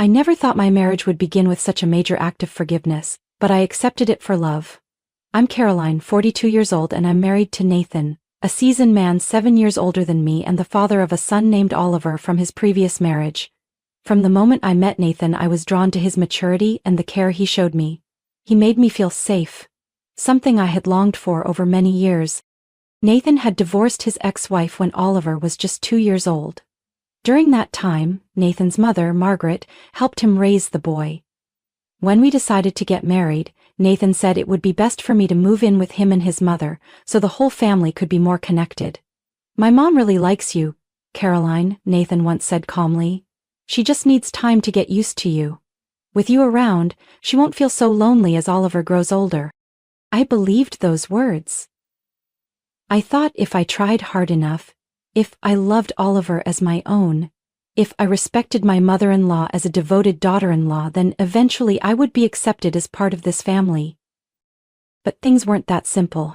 I never thought my marriage would begin with such a major act of forgiveness, but I accepted it for love. I'm Caroline, 42 years old, and I'm married to Nathan, a seasoned man 7 years older than me and the father of a son named Oliver from his previous marriage. From the moment I met Nathan, I was drawn to his maturity and the care he showed me. He made me feel safe, something I had longed for over many years. Nathan had divorced his ex-wife when Oliver was just 2 years old. During that time, Nathan's mother, Margaret, helped him raise the boy. When we decided to get married, Nathan said it would be best for me to move in with him and his mother, so the whole family could be more connected. "My mom really likes you, Caroline," Nathan once said calmly. "She just needs time to get used to you. With you around, she won't feel so lonely as Oliver grows older." I believed those words. I thought if I tried hard enough, if I loved Oliver as my own, if I respected my mother-in-law as a devoted daughter-in-law, then eventually I would be accepted as part of this family. But things weren't that simple.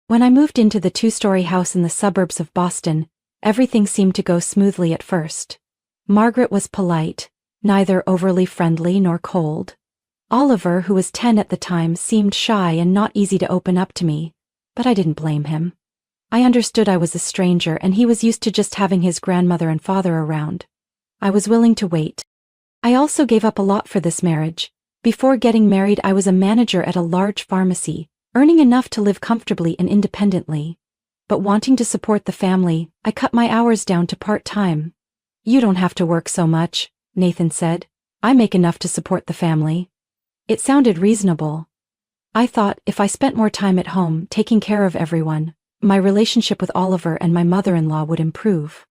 When I moved into the 2-story house in the suburbs of Boston, everything seemed to go smoothly at first. Margaret was polite, neither overly friendly nor cold. Oliver, who was 10 at the time, seemed shy and not easy to open up to me, but I didn't blame him. I understood I was a stranger and he was used to just having his grandmother and father around. I was willing to wait. I also gave up a lot for this marriage. Before getting married, I was a manager at a large pharmacy, earning enough to live comfortably and independently. But wanting to support the family, I cut my hours down to part-time. "You don't have to work so much," Nathan said. "I make enough to support the family." It sounded reasonable. I thought if I spent more time at home taking care of everyone, my relationship with Oliver and my mother-in-law would improve.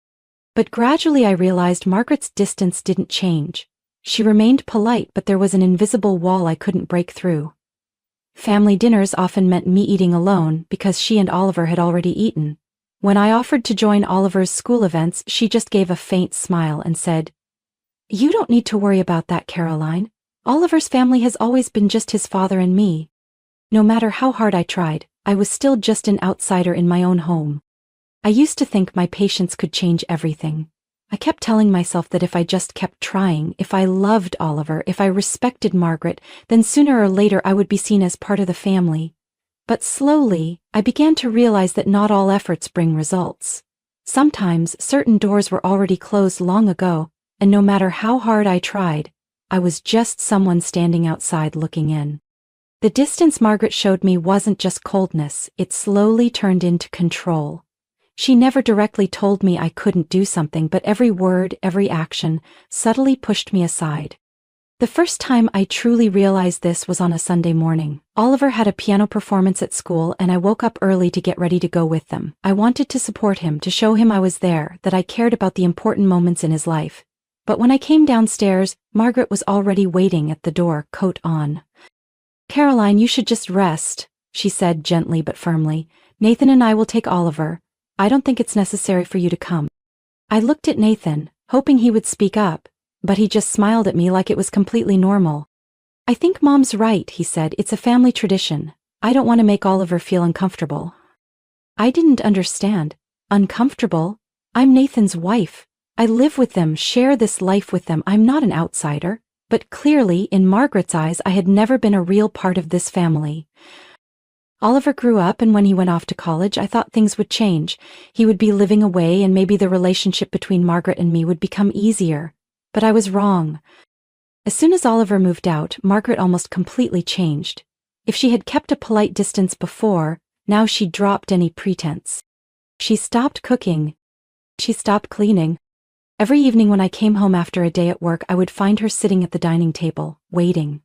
But gradually I realized Margaret's distance didn't change. She remained polite, but there was an invisible wall I couldn't break through. Family dinners often meant me eating alone because she and Oliver had already eaten. When I offered to join Oliver's school events, she just gave a faint smile and said, "You don't need to worry about that, Caroline. Oliver's family has always been just his father and me." No matter how hard I tried, I was still just an outsider in my own home. I used to think my patience could change everything. I kept telling myself that if I just kept trying, if I loved Oliver, if I respected Margaret, then sooner or later I would be seen as part of the family. But slowly, I began to realize that not all efforts bring results. Sometimes certain doors were already closed long ago, and no matter how hard I tried, I was just someone standing outside looking in. The distance Margaret showed me wasn't just coldness, it slowly turned into control. She never directly told me I couldn't do something, but every word, every action, subtly pushed me aside. The first time I truly realized this was on a Sunday morning. Oliver had a piano performance at school and I woke up early to get ready to go with them. I wanted to support him, to show him I was there, that I cared about the important moments in his life. But when I came downstairs, Margaret was already waiting at the door, coat on. "Caroline, you should just rest," she said gently but firmly. "Nathan and I will take Oliver. I don't think it's necessary for you to come." I looked at Nathan, hoping he would speak up, but he just smiled at me like it was completely normal. "I think Mom's right," he said. "It's a family tradition. I don't want to make Oliver feel uncomfortable." I didn't understand. Uncomfortable? I'm Nathan's wife. I live with them, share this life with them. I'm not an outsider. But clearly, in Margaret's eyes, I had never been a real part of this family. Oliver grew up, and when he went off to college, I thought things would change. He would be living away, and maybe the relationship between Margaret and me would become easier. But I was wrong. As soon as Oliver moved out, Margaret almost completely changed. If she had kept a polite distance before, now she dropped any pretense. She stopped cooking. She stopped cleaning. Every evening when I came home after a day at work, I would find her sitting at the dining table, waiting.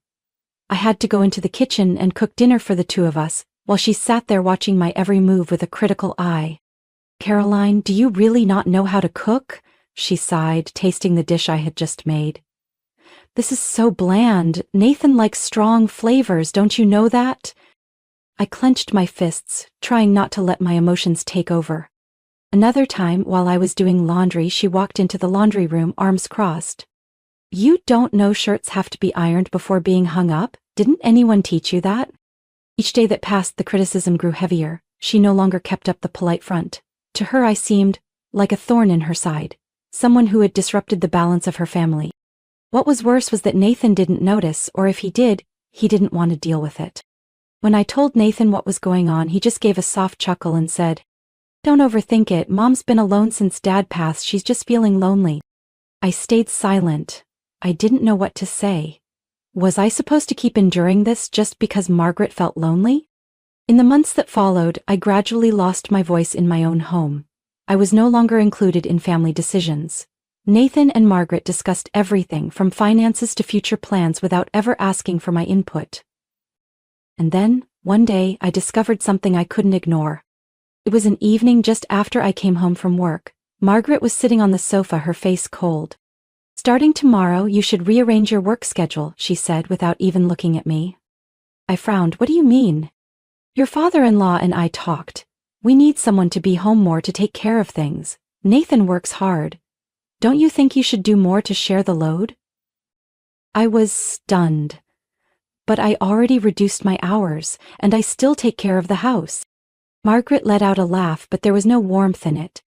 I had to go into the kitchen and cook dinner for the two of us, while she sat there watching my every move with a critical eye. "Caroline, do you really not know how to cook?" she sighed, tasting the dish I had just made. "This is so bland. Nathan likes strong flavors, don't you know that?" I clenched my fists, trying not to let my emotions take over. Another time, while I was doing laundry, she walked into the laundry room, arms crossed. "You don't know shirts have to be ironed before being hung up? Didn't anyone teach you that?" Each day that passed, the criticism grew heavier. She no longer kept up the polite front. To her I seemed like a thorn in her side, someone who had disrupted the balance of her family. What was worse was that Nathan didn't notice, or if he did, he didn't want to deal with it. When I told Nathan what was going on, he just gave a soft chuckle and said, "Don't overthink it, Mom's been alone since Dad passed, she's just feeling lonely." I stayed silent. I didn't know what to say. Was I supposed to keep enduring this just because Margaret felt lonely? In the months that followed, I gradually lost my voice in my own home. I was no longer included in family decisions. Nathan and Margaret discussed everything from finances to future plans without ever asking for my input. And then, one day, I discovered something I couldn't ignore. It was an evening just after I came home from work. Margaret was sitting on the sofa, her face cold. "Starting tomorrow, you should rearrange your work schedule," she said without even looking at me. I frowned. "What do you mean?" "Your father-in-law and I talked. We need someone to be home more to take care of things. Nathan works hard. Don't you think you should do more to share the load?" I was stunned. But I already reduced my hours, and I still take care of the house. Margaret let out a laugh, but there was no warmth in it.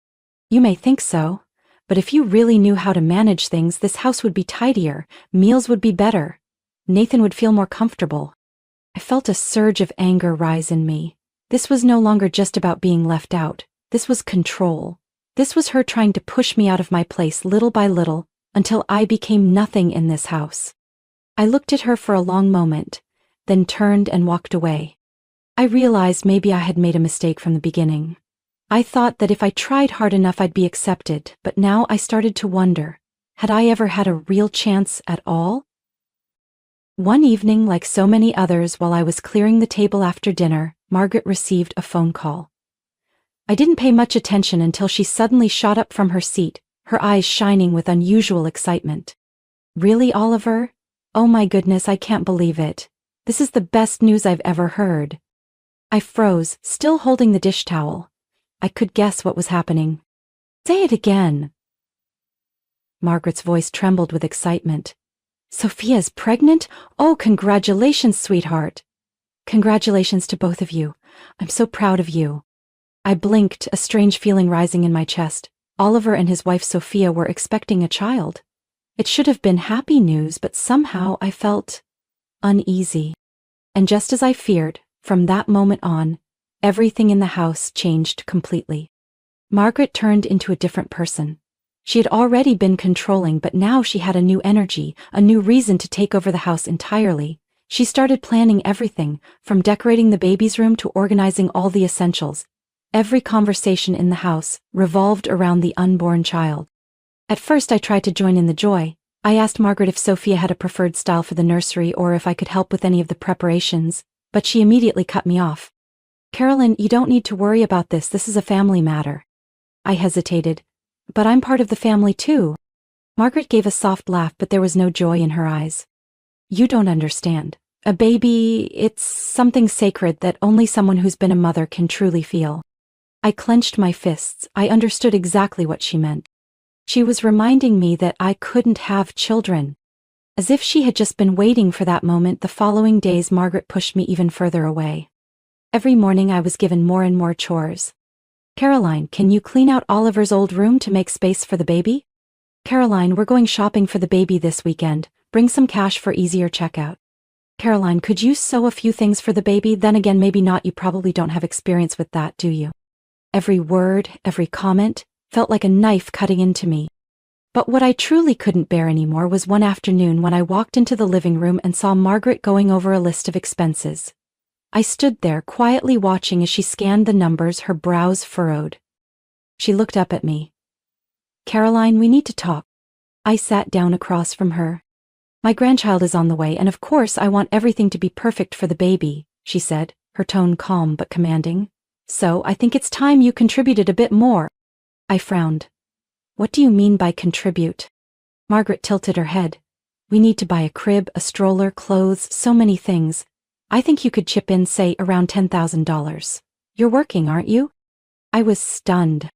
"You may think so, but if you really knew how to manage things, this house would be tidier, meals would be better. Nathan would feel more comfortable." I felt a surge of anger rise in me. This was no longer just about being left out. This was control. This was her trying to push me out of my place little by little, until I became nothing in this house. I looked at her for a long moment, then turned and walked away. I realized maybe I had made a mistake from the beginning. I thought that if I tried hard enough I'd be accepted, but now I started to wonder, had I ever had a real chance at all? One evening, like so many others, while I was clearing the table after dinner, Margaret received a phone call. I didn't pay much attention until she suddenly shot up from her seat, her eyes shining with unusual excitement. "Really, Oliver? Oh my goodness, I can't believe it. This is the best news I've ever heard." I froze, still holding the dish towel. I could guess what was happening. "Say it again." Margaret's voice trembled with excitement. "Sophia's pregnant? Oh, congratulations, sweetheart." "Congratulations to both of you. I'm so proud of you." I blinked, a strange feeling rising in my chest. Oliver and his wife Sophia were expecting a child. It should have been happy news, but somehow I felt uneasy. And just as I feared, from that moment on, everything in the house changed completely. Margaret turned into a different person. She had already been controlling, but now she had a new energy, a new reason to take over the house entirely. She started planning everything, from decorating the baby's room to organizing all the essentials. Every conversation in the house revolved around the unborn child. At first I tried to join in the joy. I asked Margaret if Sophia had a preferred style for the nursery or if I could help with any of the preparations, but she immediately cut me off. "Carolyn, you don't need to worry about this, this is a family matter." I hesitated. "But I'm part of the family too." Margaret gave a soft laugh, but there was no joy in her eyes. "You don't understand. A baby, it's something sacred that only someone who's been a mother can truly feel." I clenched my fists. I understood exactly what she meant. She was reminding me that I couldn't have children. As if she had just been waiting for that moment, the following days Margaret pushed me even further away. Every morning I was given more and more chores. "Caroline, can you clean out Oliver's old room to make space for the baby?" "Caroline, we're going shopping for the baby this weekend. Bring some cash for easier checkout." "Caroline, could you sew a few things for the baby? Then again, maybe not, you probably don't have experience with that, do you?" Every word, every comment, felt like a knife cutting into me. But what I truly couldn't bear anymore was one afternoon when I walked into the living room and saw Margaret going over a list of expenses. I stood there quietly watching as she scanned the numbers, her brows furrowed. She looked up at me. "Caroline, we need to talk." I sat down across from her. "My grandchild is on the way, and of course I want everything to be perfect for the baby," she said, her tone calm but commanding. "So I think it's time you contributed a bit more." I frowned. "What do you mean by contribute?" Margaret tilted her head. "We need to buy a crib, a stroller, clothes, so many things. I think you could chip in, say, around $10,000. You're working, aren't you?" I was stunned.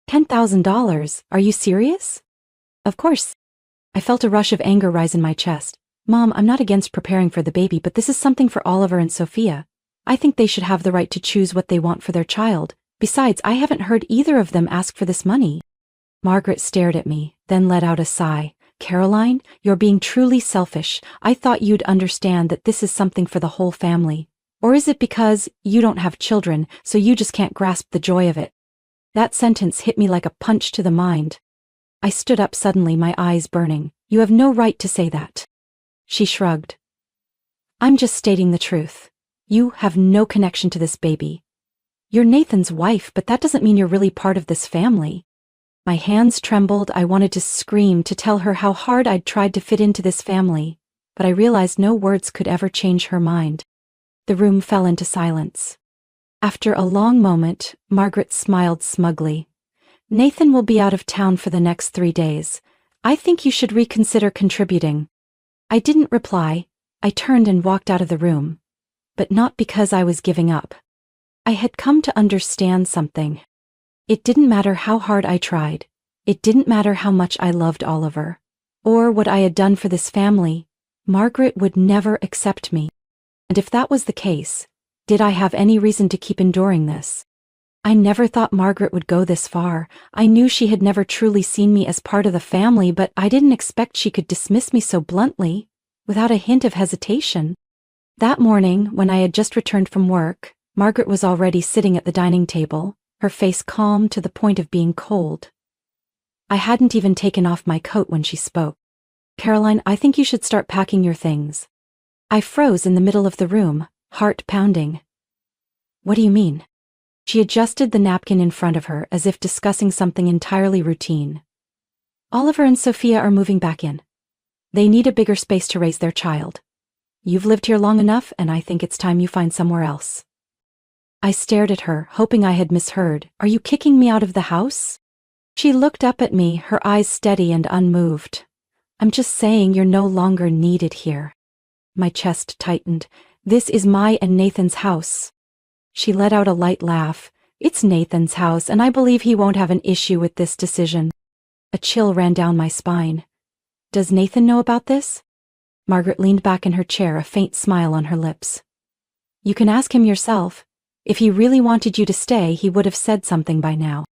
$10,000? Are you serious? "Of course." I felt a rush of anger rise in my chest. "Mom, I'm not against preparing for the baby, but this is something for Oliver and Sophia. I think they should have the right to choose what they want for their child. Besides, I haven't heard either of them ask for this money." Margaret stared at me, then let out a sigh. Caroline, you're being truly selfish. I thought you'd understand that this is something for the whole family. Or is it because you don't have children, so you just can't grasp the joy of it? That sentence hit me like a punch to the mind. I stood up suddenly, my eyes burning. You have no right to say that. She shrugged. I'm just stating the truth. You have no connection to this baby. You're Nathan's wife, but that doesn't mean you're really part of this family. My hands trembled. I wanted to scream, to tell her how hard I'd tried to fit into this family, but I realized no words could ever change her mind. The room fell into silence. After a long moment, Margaret smiled smugly. Nathan will be out of town for the next 3 days. I think you should reconsider contributing. I didn't reply. I turned and walked out of the room. But not because I was giving up. I had come to understand something. It didn't matter how hard I tried. It didn't matter how much I loved Oliver. Or what I had done for this family. Margaret would never accept me. And if that was the case, did I have any reason to keep enduring this? I never thought Margaret would go this far. I knew she had never truly seen me as part of the family, but I didn't expect she could dismiss me so bluntly, without a hint of hesitation. That morning, when I had just returned from work, Margaret was already sitting at the dining table, her face calm to the point of being cold. I hadn't even taken off my coat when she spoke. Caroline, I think you should start packing your things. I froze in the middle of the room, heart pounding. What do you mean? She adjusted the napkin in front of her as if discussing something entirely routine. Oliver and Sophia are moving back in. They need a bigger space to raise their child. You've lived here long enough, and I think it's time you find somewhere else. I stared at her, hoping I had misheard. Are you kicking me out of the house? She looked up at me, her eyes steady and unmoved. I'm just saying you're no longer needed here. My chest tightened. This is my and Nathan's house. She let out a light laugh. It's Nathan's house, and I believe he won't have an issue with this decision. A chill ran down my spine. Does Nathan know about this? Margaret leaned back in her chair, a faint smile on her lips. You can ask him yourself. If he really wanted you to stay, he would have said something by now.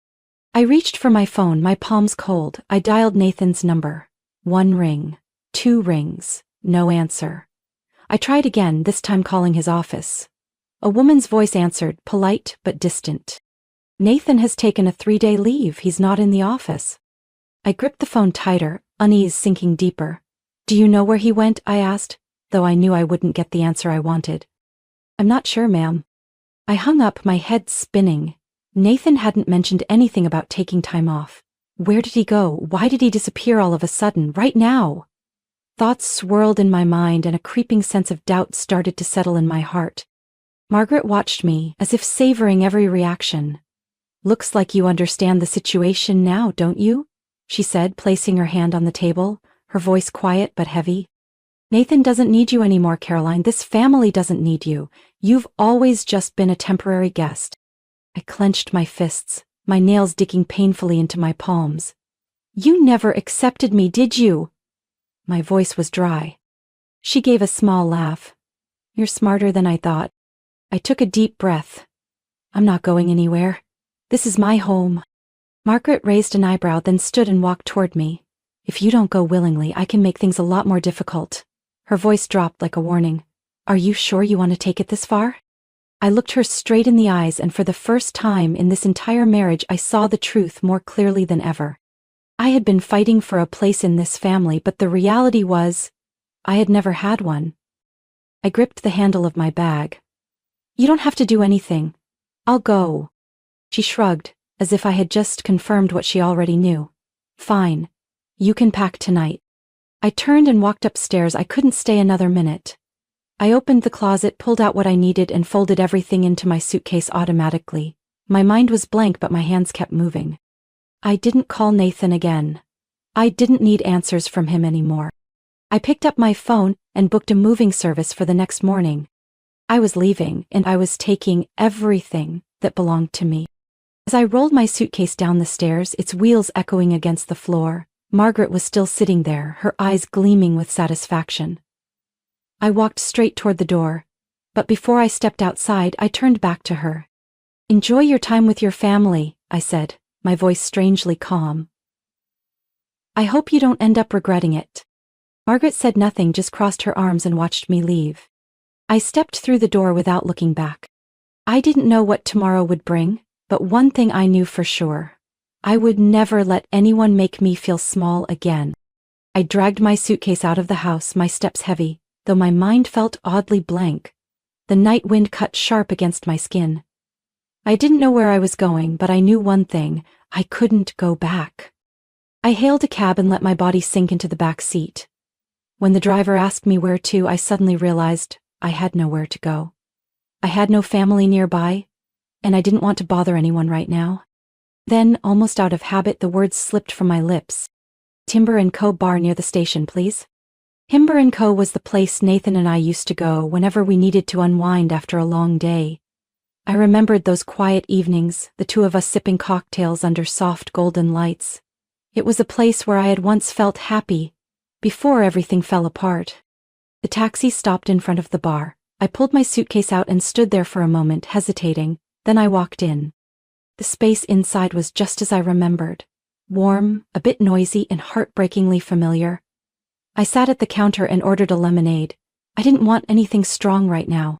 I reached for my phone, my palms cold. I dialed Nathan's number. 1 ring. 2 rings. No answer. I tried again, this time calling his office. A woman's voice answered, polite but distant. Nathan has taken a 3-day leave. He's not in the office. I gripped the phone tighter, unease sinking deeper. Do you know where he went? I asked, though I knew I wouldn't get the answer I wanted. I'm not sure, ma'am. I hung up, my head spinning. Nathan hadn't mentioned anything about taking time off. Where did he go? Why did he disappear all of a sudden, right now? Thoughts swirled in my mind, and a creeping sense of doubt started to settle in my heart. Margaret watched me, as if savoring every reaction. Looks like you understand the situation now, don't you? She said, placing her hand on the table, her voice quiet but heavy. Nathan doesn't need you anymore, Caroline. This family doesn't need you. You've always just been a temporary guest. I clenched my fists, my nails digging painfully into my palms. You never accepted me, did you? My voice was dry. She gave a small laugh. You're smarter than I thought. I took a deep breath. I'm not going anywhere. This is my home. Margaret raised an eyebrow, then stood and walked toward me. If you don't go willingly, I can make things a lot more difficult. Her voice dropped like a warning. Are you sure you want to take it this far? I looked her straight in the eyes, and for the first time in this entire marriage I saw the truth more clearly than ever. I had been fighting for a place in this family, but the reality was, I had never had one. I gripped the handle of my bag. You don't have to do anything. I'll go. She shrugged, as if I had just confirmed what she already knew. Fine. You can pack tonight. I turned and walked upstairs. I couldn't stay another minute. I opened the closet, pulled out what I needed, and folded everything into my suitcase automatically. My mind was blank, but my hands kept moving. I didn't call Nathan again. I didn't need answers from him anymore. I picked up my phone and booked a moving service for the next morning. I was leaving, and I was taking everything that belonged to me. As I rolled my suitcase down the stairs, its wheels echoing against the floor, Margaret was still sitting there, her eyes gleaming with satisfaction. I walked straight toward the door, but before I stepped outside, I turned back to her. Enjoy your time with your family, I said, my voice strangely calm. I hope you don't end up regretting it. Margaret said nothing, just crossed her arms and watched me leave. I stepped through the door without looking back. I didn't know what tomorrow would bring, but one thing I knew for sure. I would never let anyone make me feel small again. I dragged my suitcase out of the house, my steps heavy, though my mind felt oddly blank. The night wind cut sharp against my skin. I didn't know where I was going, but I knew one thing: I couldn't go back. I hailed a cab and let my body sink into the back seat. When the driver asked me where to, I suddenly realized I had nowhere to go. I had no family nearby, and I didn't want to bother anyone right now. Then, almost out of habit, the words slipped from my lips. Timber & Co. bar near the station, please. Timber & Co. was the place Nathan and I used to go whenever we needed to unwind after a long day. I remembered those quiet evenings, the two of us sipping cocktails under soft golden lights. It was a place where I had once felt happy, before everything fell apart. The taxi stopped in front of the bar. I pulled my suitcase out and stood there for a moment, hesitating. Then I walked in. The space inside was just as I remembered. Warm, a bit noisy, and heartbreakingly familiar. I sat at the counter and ordered a lemonade. I didn't want anything strong right now.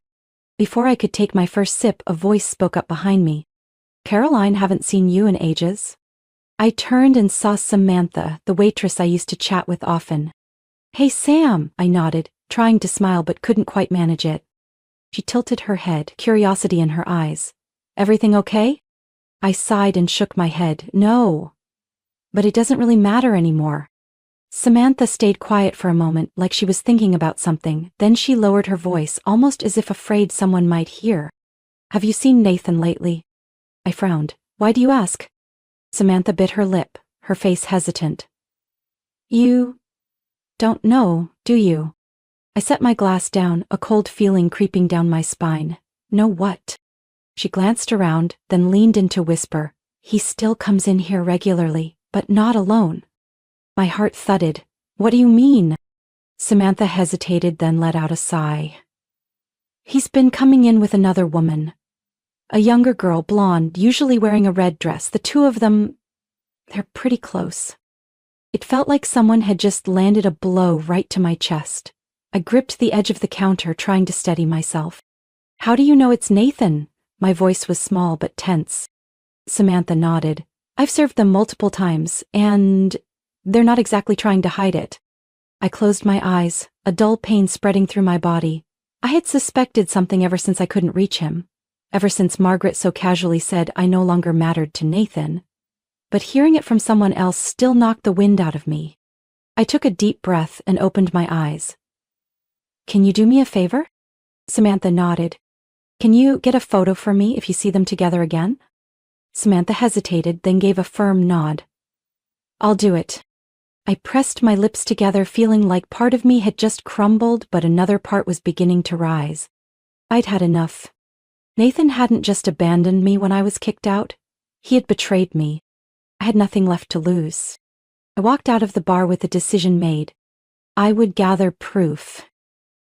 Before I could take my first sip, a voice spoke up behind me. "Caroline, haven't seen you in ages." I turned and saw Samantha, the waitress I used to chat with often. "Hey, Sam," I nodded, trying to smile but couldn't quite manage it. She tilted her head, curiosity in her eyes. "Everything okay?" I sighed and shook my head. "No. But it doesn't really matter anymore." Samantha stayed quiet for a moment, like she was thinking about something. Then she lowered her voice, almost as if afraid someone might hear. "Have you seen Nathan lately?" I frowned. "Why do you ask?" Samantha bit her lip, her face hesitant. "You don't know, do you?" I set my glass down, a cold feeling creeping down my spine. "Know what?" She glanced around, then leaned in to whisper, "He still comes in here regularly, but not alone." My heart thudded. "What do you mean?" Samantha hesitated, then let out a sigh. "He's been coming in with another woman. A younger girl, blonde, usually wearing a red dress. The two of them, they're pretty close." It felt like someone had just landed a blow right to my chest. I gripped the edge of the counter, trying to steady myself. "How do you know it's Nathan?" My voice was small but tense. Samantha nodded. "I've served them multiple times, and they're not exactly trying to hide it." I closed my eyes, a dull pain spreading through my body. I had suspected something ever since I couldn't reach him. Ever since Margaret so casually said I no longer mattered to Nathan. But hearing it from someone else still knocked the wind out of me. I took a deep breath and opened my eyes. "Can you do me a favor?" Samantha nodded. "Can you get a photo for me if you see them together again?" Samantha hesitated, then gave a firm nod. "I'll do it." I pressed my lips together, feeling like part of me had just crumbled, but another part was beginning to rise. I'd had enough. Nathan hadn't just abandoned me when I was kicked out. He had betrayed me. I had nothing left to lose. I walked out of the bar with the decision made. I would gather proof.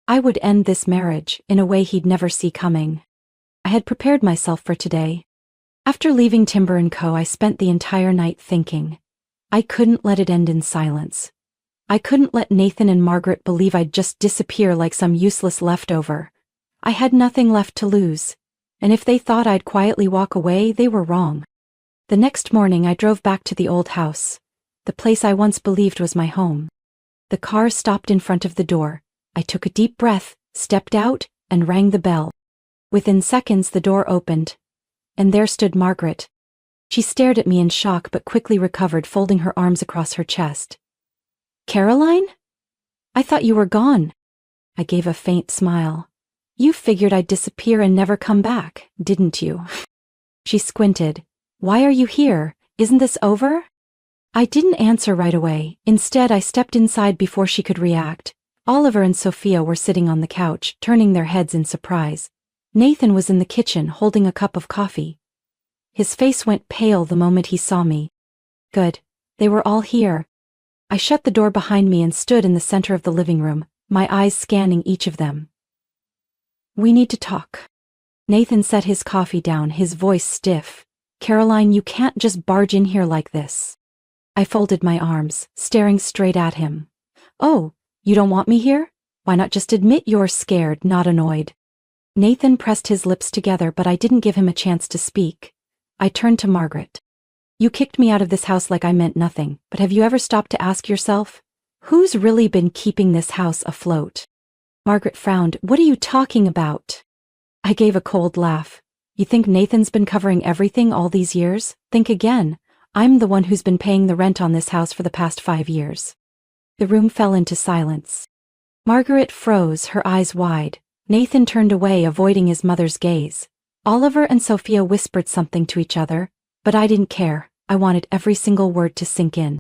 I would end this marriage in a way he'd never see coming. I had prepared myself for today. After leaving Timber & Co., I spent the entire night thinking. I couldn't let it end in silence. I couldn't let Nathan and Margaret believe I'd just disappear like some useless leftover. I had nothing left to lose, and if they thought I'd quietly walk away, they were wrong. The next morning I drove back to the old house, the place I once believed was my home. The car stopped in front of the door. I took a deep breath, stepped out, and rang the bell. Within seconds the door opened, and there stood Margaret. She stared at me in shock but quickly recovered, folding her arms across her chest. "Caroline? I thought you were gone." I gave a faint smile. "You figured I'd disappear and never come back, didn't you?" She squinted. "Why are you here? Isn't this over?" I didn't answer right away. Instead, I stepped inside before she could react. Oliver and Sophia were sitting on the couch, turning their heads in surprise. Nathan was in the kitchen, holding a cup of coffee. His face went pale the moment he saw me. Good. They were all here. I shut the door behind me and stood in the center of the living room, my eyes scanning each of them. "We need to talk." Nathan set his coffee down, his voice stiff. "Caroline, you can't just barge in here like this." I folded my arms, staring straight at him. Oh, you don't want me here? Why not just admit you're scared, not annoyed? Nathan pressed his lips together, but I didn't give him a chance to speak. I turned to Margaret. You kicked me out of this house like I meant nothing, but have you ever stopped to ask yourself, who's really been keeping this house afloat? Margaret frowned. What are you talking about? I gave a cold laugh. You think Nathan's been covering everything all these years? Think again. I'm the one who's been paying the rent on this house for the past 5 years. The room fell into silence. Margaret froze, her eyes wide. Nathan turned away, avoiding his mother's gaze. Oliver and Sophia whispered something to each other, but I didn't care. I wanted every single word to sink in.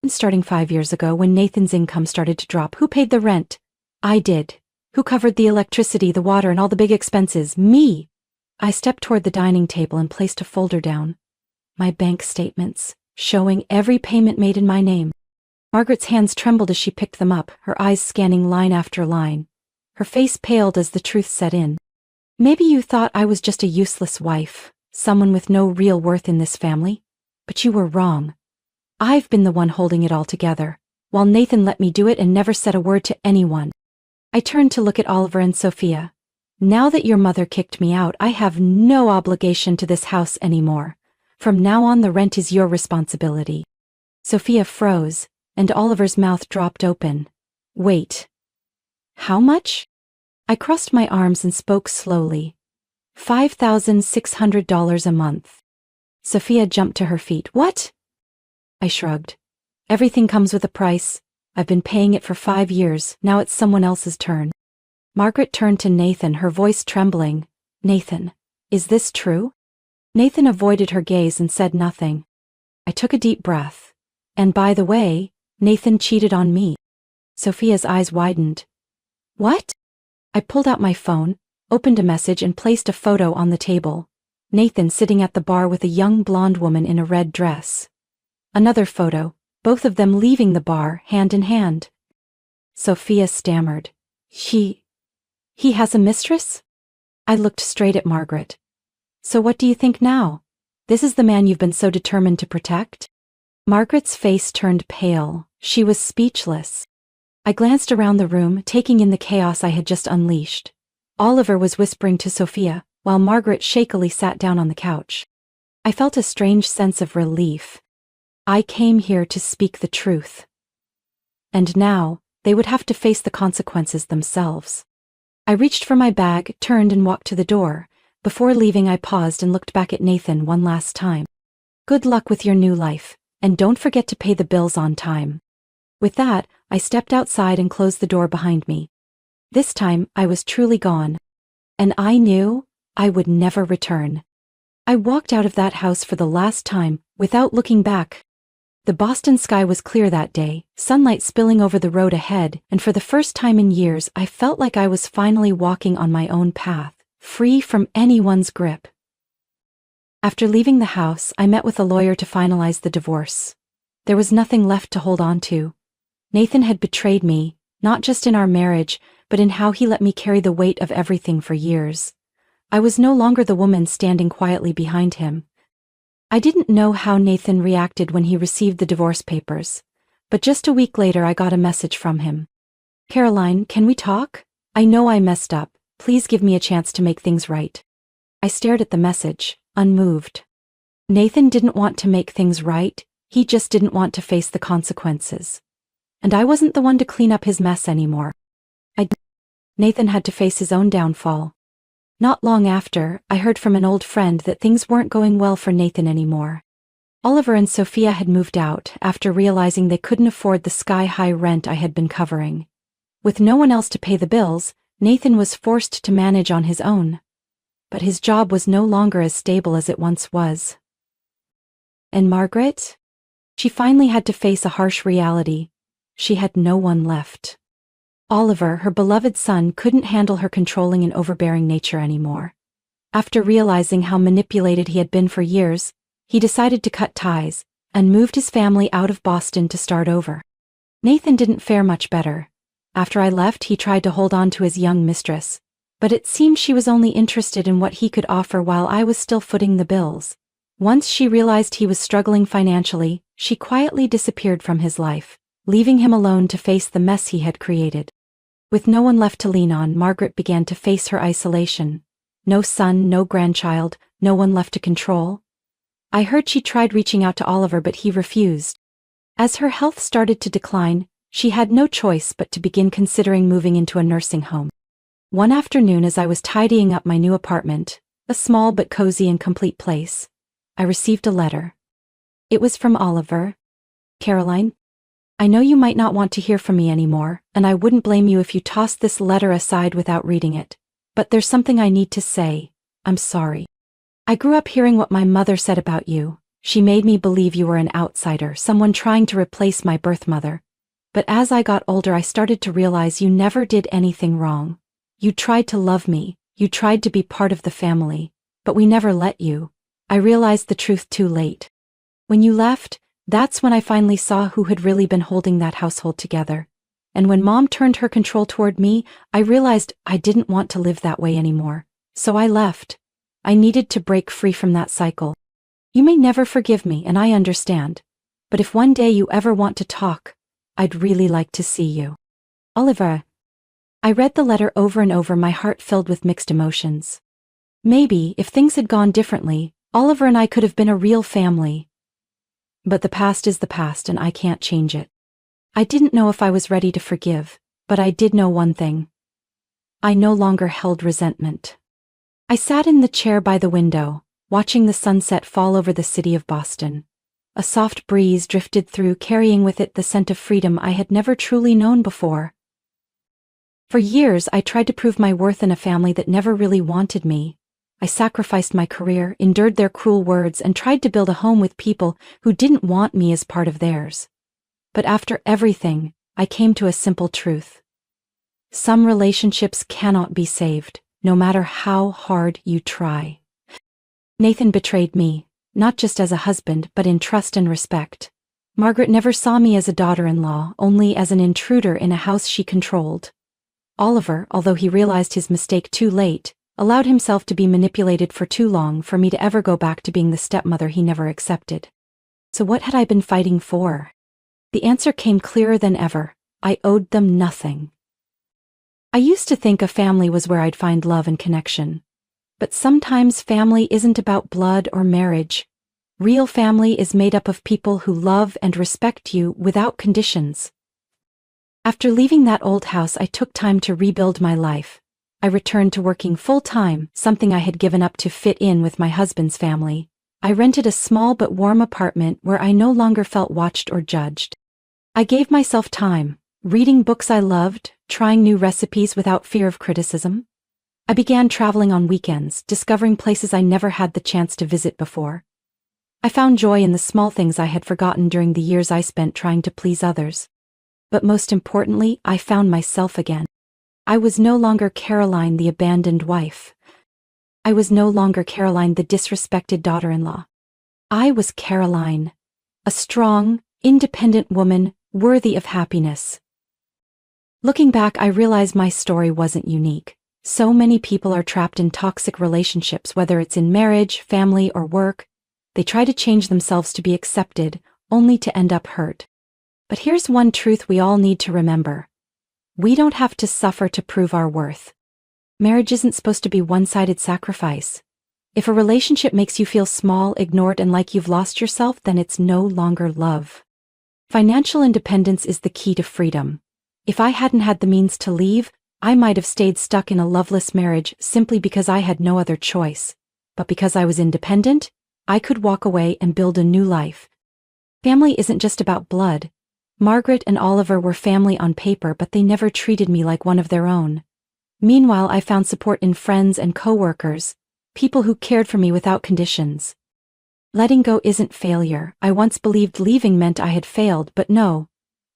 Starting 5 years ago, when Nathan's income started to drop, who paid the rent? I did. Who covered the electricity, the water, and all the big expenses? Me. I stepped toward the dining table and placed a folder down. My bank statements, showing every payment made in my name. Margaret's hands trembled as she picked them up, her eyes scanning line after line. Her face paled as the truth set in. Maybe you thought I was just a useless wife, someone with no real worth in this family, but you were wrong. I've been the one holding it all together, while Nathan let me do it and never said a word to anyone. I turned to look at Oliver and Sophia. Now that your mother kicked me out, I have no obligation to this house anymore. From now on, the rent is your responsibility. Sophia froze, and Oliver's mouth dropped open. Wait. How much? I crossed my arms and spoke slowly. $5,600 a month. Sophia jumped to her feet. What? I shrugged. Everything comes with a price. I've been paying it for 5 years, now it's someone else's turn. Margaret turned to Nathan, her voice trembling. Nathan, is this true? Nathan avoided her gaze and said nothing. I took a deep breath. And by the way, Nathan cheated on me. Sophia's eyes widened. What? I pulled out my phone, opened a message and placed a photo on the table. Nathan sitting at the bar with a young blonde woman in a red dress. Another photo, both of them leaving the bar, hand in hand. Sophia stammered. He has a mistress? I looked straight at Margaret. So what do you think now? This is the man you've been so determined to protect? Margaret's face turned pale. She was speechless. I glanced around the room, taking in the chaos I had just unleashed. Oliver was whispering to Sophia, while Margaret shakily sat down on the couch. I felt a strange sense of relief. I came here to speak the truth. And now, they would have to face the consequences themselves. I reached for my bag, turned and walked to the door. Before leaving, I paused and looked back at Nathan one last time. Good luck with your new life, and don't forget to pay the bills on time. With that, I stepped outside and closed the door behind me. This time, I was truly gone. And I knew I would never return. I walked out of that house for the last time, without looking back. The Boston sky was clear that day, sunlight spilling over the road ahead, and for the first time in years, I felt like I was finally walking on my own path, free from anyone's grip. After leaving the house, I met with a lawyer to finalize the divorce. There was nothing left to hold on to. Nathan had betrayed me, not just in our marriage, but in how he let me carry the weight of everything for years. I was no longer the woman standing quietly behind him. I didn't know how Nathan reacted when he received the divorce papers, but just a week later I got a message from him. Caroline, can we talk? I know I messed up. Please give me a chance to make things right. I stared at the message, unmoved. Nathan didn't want to make things right, he just didn't want to face the consequences. And I wasn't the one to clean up his mess anymore. Nathan had to face his own downfall. Not long after, I heard from an old friend that things weren't going well for Nathan anymore. Oliver and Sophia had moved out after realizing they couldn't afford the sky-high rent I had been covering. With no one else to pay the bills, Nathan was forced to manage on his own. But his job was no longer as stable as it once was. And Margaret? She finally had to face a harsh reality. She had no one left. Oliver, her beloved son, couldn't handle her controlling and overbearing nature anymore. After realizing how manipulated he had been for years, he decided to cut ties and moved his family out of Boston to start over. Nathan didn't fare much better. After I left, he tried to hold on to his young mistress, but it seemed she was only interested in what he could offer while I was still footing the bills. Once she realized he was struggling financially, she quietly disappeared from his life, leaving him alone to face the mess he had created. With no one left to lean on, Margaret began to face her isolation. No son, no grandchild, no one left to control. I heard she tried reaching out to Oliver, but he refused. As her health started to decline, she had no choice but to begin considering moving into a nursing home. One afternoon, as I was tidying up my new apartment, a small but cozy and complete place, I received a letter. It was from Oliver. "Caroline, I know you might not want to hear from me anymore, and I wouldn't blame you if you tossed this letter aside without reading it. But there's something I need to say. I'm sorry. I grew up hearing what my mother said about you. She made me believe you were an outsider, someone trying to replace my birth mother. But as I got older, I started to realize you never did anything wrong. You tried to love me, you tried to be part of the family, but we never let you. I realized the truth too late. When you left, that's when I finally saw who had really been holding that household together. And when Mom turned her control toward me, I realized I didn't want to live that way anymore. So I left. I needed to break free from that cycle. You may never forgive me, and I understand. But if one day you ever want to talk, I'd really like to see you. Oliver." I read the letter over and over, my heart filled with mixed emotions. Maybe, if things had gone differently, Oliver and I could have been a real family. But the past is the past, and I can't change it. I didn't know if I was ready to forgive, but I did know one thing. I no longer held resentment. I sat in the chair by the window, watching the sunset fall over the city of Boston. A soft breeze drifted through, carrying with it the scent of freedom I had never truly known before. For years, I tried to prove my worth in a family that never really wanted me. I sacrificed my career, endured their cruel words, and tried to build a home with people who didn't want me as part of theirs. But after everything, I came to a simple truth. Some relationships cannot be saved, no matter how hard you try. Nathan betrayed me, not just as a husband, but in trust and respect. Margaret never saw me as a daughter-in-law, only as an intruder in a house she controlled. Oliver, although he realized his mistake too late, allowed himself to be manipulated for too long for me to ever go back to being the stepmother he never accepted. So what had I been fighting for? The answer came clearer than ever. I owed them nothing. I used to think a family was where I'd find love and connection. But sometimes family isn't about blood or marriage. Real family is made up of people who love and respect you without conditions. After leaving that old house, I took time to rebuild my life. I returned to working full-time, something I had given up to fit in with my husband's family. I rented a small but warm apartment where I no longer felt watched or judged. I gave myself time, reading books I loved, trying new recipes without fear of criticism. I began traveling on weekends, discovering places I never had the chance to visit before. I found joy in the small things I had forgotten during the years I spent trying to please others. But most importantly, I found myself again. I was no longer Caroline, the abandoned wife. I was no longer Caroline, the disrespected daughter-in-law. I was Caroline, a strong, independent woman, worthy of happiness. Looking back, I realize my story wasn't unique. So many people are trapped in toxic relationships, whether it's in marriage, family, or work. They try to change themselves to be accepted, only to end up hurt. But here's one truth we all need to remember. We don't have to suffer to prove our worth. Marriage isn't supposed to be one-sided sacrifice. If a relationship makes you feel small, ignored, and like you've lost yourself, then it's no longer love. Financial independence is the key to freedom. If I hadn't had the means to leave, I might have stayed stuck in a loveless marriage simply because I had no other choice. But because I was independent, I could walk away and build a new life. Family isn't just about blood. Margaret and Oliver were family on paper, but they never treated me like one of their own. Meanwhile, I found support in friends and coworkers, people who cared for me without conditions. Letting go isn't failure. I once believed leaving meant I had failed, but no.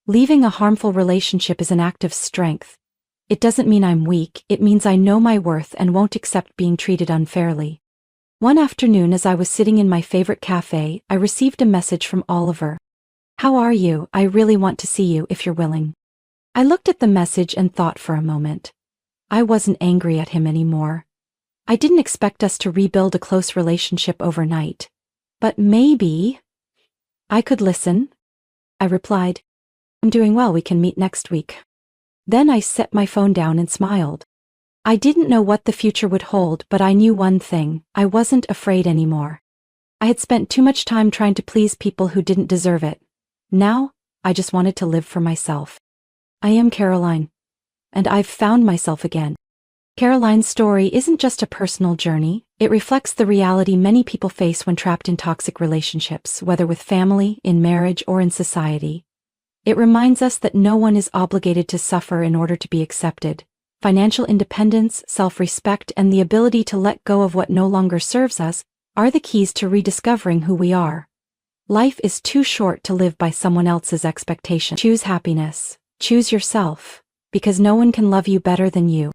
Leaving a harmful relationship is an act of strength. It doesn't mean I'm weak, it means I know my worth and won't accept being treated unfairly. One afternoon, as I was sitting in my favorite cafe, I received a message from Oliver. "How are you? I really want to see you if you're willing." I looked at the message and thought for a moment. I wasn't angry at him anymore. I didn't expect us to rebuild a close relationship overnight. But maybe I could listen, I replied. I'm doing well, we can meet next week. Then I set my phone down and smiled. I didn't know what the future would hold, but I knew one thing: I wasn't afraid anymore. I had spent too much time trying to please people who didn't deserve it. Now, I just wanted to live for myself. I am Caroline, and I've found myself again. Caroline's story isn't just a personal journey, it reflects the reality many people face when trapped in toxic relationships, whether with family, in marriage, or in society. It reminds us that no one is obligated to suffer in order to be accepted. Financial independence, self-respect, and the ability to let go of what no longer serves us are the keys to rediscovering who we are. Life is too short to live by someone else's expectations. Choose happiness. Choose yourself, because no one can love you better than you.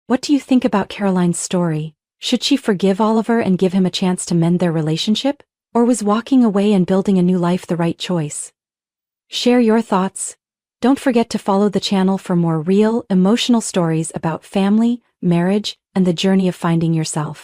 What do you think about Caroline's story? Should she forgive Oliver and give him a chance to mend their relationship? Or was walking away and building a new life the right choice? Share your thoughts. Don't forget to follow the channel for more real, emotional stories about family, marriage, and the journey of finding yourself.